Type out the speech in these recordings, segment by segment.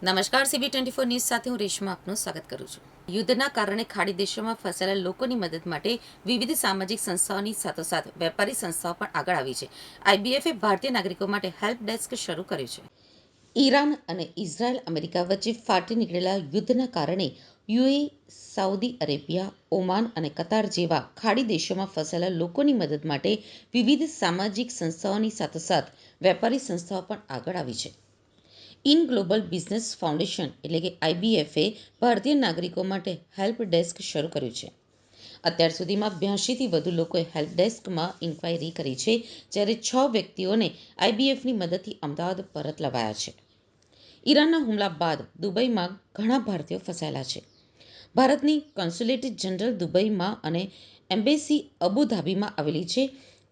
નમસ્કાર, CB24 news સાથે હું રેશમા આપનું સ્વાગત કરું છું. યુદ્ધના કારણે ખાડી દેશોમાં ફસાયેલા લોકોની મદદ માટે વિવિધ સામાજિક સંસ્થાઓની સાથોસાથ વેપારી સંસ્થાઓ પણ આગળ આવી છે. IBF ભારતીય નાગરિકો માટે હેલ્પ ડેસ્ક શરૂ કર્યું છે. ઈરાન અને ઇઝરાયલ અમેરિકા વચ્ચે ફાટી નીકળેલા યુદ્ધના કારણે UAE, સાઉદી અરેબિયા, ઓમાન અને કતાર જેવા ખાડી દેશોમાં ફસાયેલા લોકોની મદદ માટે વિવિધ સામાજિક સંસ્થાઓની સાથોસાથ વેપારી સંસ્થાઓ પણ આગળ આવી છે. ઇન ગ્લોબલ બિઝનેસ ફાઉન્ડેશન એટલે કે IBFએ ભારતીય નાગરિકો માટે હેલ્પ ડેસ્ક શરૂ કર્યું છે. અત્યાર સુધીમાં 82થી વધુ લોકોએ હેલ્પ ડેસ્કમાં ઇન્ક્વાયરી કરી છે, જ્યારે 6 વ્યક્તિઓને IBFની મદદથી અમદાવાદ પરત લવાયા છે. ઈરાનના હુમલા બાદ દુબઈમાં ઘણા ભારતીયો ફસાયેલા છે. ભારતની કોન્સ્યુલેટ જનરલ દુબઈમાં અને એમ્બેસી અબુધાબીમાં આવેલી છે.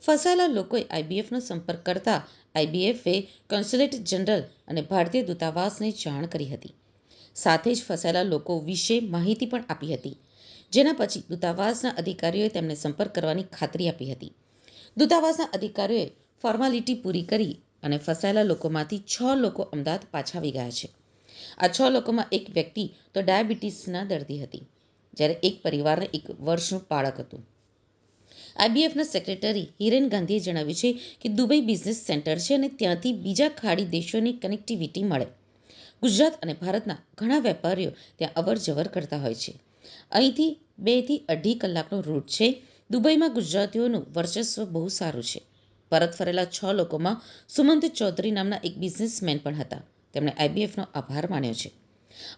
ફસાયેલા લોકોએ IBFનો સંપર્ક કરતા IBFએ કોન્સ્યુલેટ જનરલ અને ભારતીય દૂતાવાસને જાણ કરી હતી. સાથે જ ફસાયેલા લોકો વિશે માહિતી પણ આપી હતી, જેના પછી દૂતાવાસના અધિકારીઓએ તેમને સંપર્ક કરવાની ખાતરી આપી હતી. દૂતાવાસના અધિકારીઓએ ફોર્માલિટી પૂરી કરી અને ફસાયેલા લોકોમાંથી 6 લોકો અમદાવાદ પાછા આવી ગયા છે. આ 6 લોકોમાં એક વ્યક્તિ તો ડાયાબિટીસના દર્દી હતી, જ્યારે એક પરિવારને 1 વર્ષનું બાળક હતું. IBFના સેક્રેટરી હિરેન ગાંધીએ જણાવ્યું છે કે દુબઈ બિઝનેસ સેન્ટર છે અને ત્યાંથી બીજા ખાડી દેશોની કનેક્ટિવિટી મળે. ગુજરાત અને ભારતના ઘણા વેપારીઓ ત્યાં અવરજવર કરતા હોય છે. અહીંથી 2 થી 2.5 કલાકનો રૂટ છે. દુબઈમાં ગુજરાતીઓનું વર્ચસ્વ બહુ સારું છે. પરત ફરેલા 6 લોકોમાં સુમંત ચૌધરી નામના એક બિઝનેસમેન પણ હતા. તેમણે IBFનો આભાર માન્યો છે.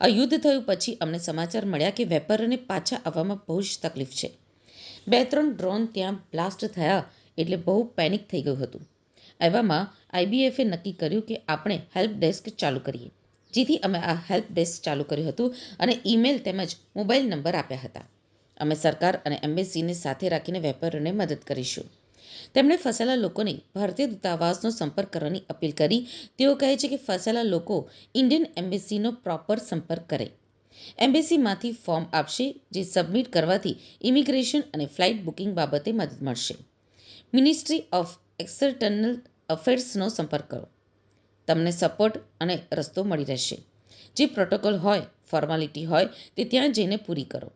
આ યુદ્ધ થયું પછી અમને સમાચાર મળ્યા કે વેપારીઓને પાછા આવવામાં બહુ જ તકલીફ છે. 2-3 ડ્રોન ત્યાં બ્લાસ્ટ થયા એટલે બહુ પેનિક થઈ ગયું હતું. એવામાં IBFએ નક્કી કર્યું કે આપણે હેલ્પ ડેસ્ક ચાલુ કરીએ. જેથી અમે આ હેલ્પ ડેસ્ક ચાલુ કર્યું હતું અને ઈમેલ તેમજ મોબાઈલ નંબર આપ્યા હતા. અમે સરકાર અને એમ્બેસીને સાથે રાખીને વેપારીઓને મદદ કરીશું. તેમણે ફસાયેલા લોકોને ભારતીય દૂતાવાસનો સંપર્ક કરવાની અપીલ કરી. તેઓ કહે છે કે ફસાયેલા લોકો ઇન્ડિયન એમ્બેસીનો પ્રોપર સંપર્ક કરે. એમ્બેસીમાંથી ફોર્મ આપશે, જે સબમિટ કરવાથી ઇમિગ્રેશન અને ફ્લાઇટ બુકિંગ બાબતે મદદ મળશે. મિનિસ્ટ્રી ઓફ એક્સટર્નલ અફેર્સનો સંપર્ક કરો. તમને સપોર્ટ અને રસ્તો મળી રહેશે. જે પ્રોટોકોલ હોય, ફોર્માલિટી હોય તે ત્યાં જઈને પૂરી કરો.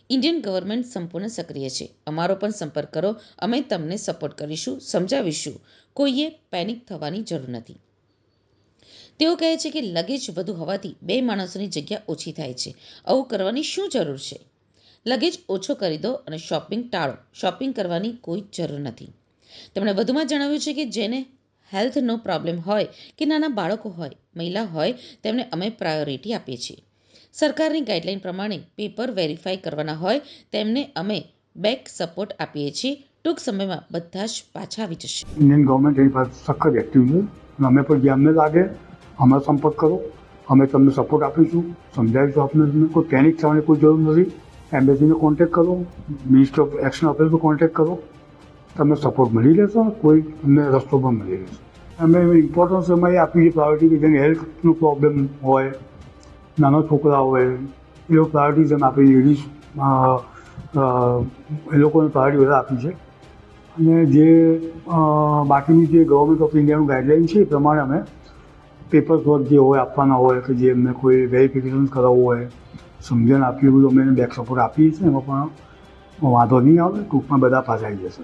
ઇન્ડિયન ગવર્મેન્ટ સંપૂર્ણ સક્રિય છે. અમારો પણ સંપર્ક કરો. અમે તમને સપોર્ટ કરીશું, સમજાવીશું. કોઈએ પેનિક થવાની જરૂર નથી. તેઓ કહે છે કે લગેજ વધુ હોવાથી 2 માણસોની જગ્યા ઓછી થાય છે. આવું કરવાની શું જરૂર છે? લગેજ ઓછો કરી દો અને શોપિંગ ટાળો. શોપિંગ કરવાની કોઈ જરૂર નથી. તેમણે વધુમાં જણાવ્યું છે કે જેને હેલ્થનો પ્રોબ્લેમ હોય કે નાના બાળકો હોય, મહિલા હોય, તેમને અમે પ્રાયોરિટી આપીએ છીએ. સરકારની ગાઈડલાઈન પ્રમાણે પેપર વેરીફાઈ કરવાના હોય તેમને અમે બેક સપોર્ટ આપીએ છીએ. ટૂંક સમયમાં બધા જ પાછા આવી જશે. ઇન્ડિયન ગવર્મેન્ટ એની પાસે સખત એક્ટિવ છે અને અમે પણ જે અમને લાગે અમારો સંપર્ક કરો. અમે તમને સપોર્ટ આપીશું, સમજાવીશું. તમને કોઈ પેનિક થવાની કોઈ જરૂર નથી. એમ્બેસીને કોન્ટેક્ટ કરો, મિનિસ્ટ્રી ઓફ એક્શન ઓફિસનો કોન્ટેક્ટ કરો. તમને સપોર્ટ મળી રહેશે. કોઈ અમને રસ્તો પણ મળી રહેશે. અમે ઇમ્પોર્ટન્સ એમાં એ આપી છે પ્રાયોરિટી કે જેને હેલ્થનો પ્રોબ્લેમ હોય, નાના છોકરા હોય, એવો પ્રાયોરિટી અમે આપી લેડીઝ એ લોકોને પ્રાયોરિટી વધારે આપી છે. અને જે બાકીની જે ગવર્મેન્ટ ઓફ ઇન્ડિયાનું ગાઈડલાઇન છે એ પ્રમાણે અમે પેપર્સ વર્ક જે હોય આપવાના હોય કે જે એમને કોઈ વેરિફિકેશન કરાવવું હોય, સમજણ આપીએ બધું અમે એને બેક સપોર્ટ આપીએ છીએ. એમાં પણ વાંધો નહીં આવે. ટૂંકમાં બધા પાછા આવી જશે.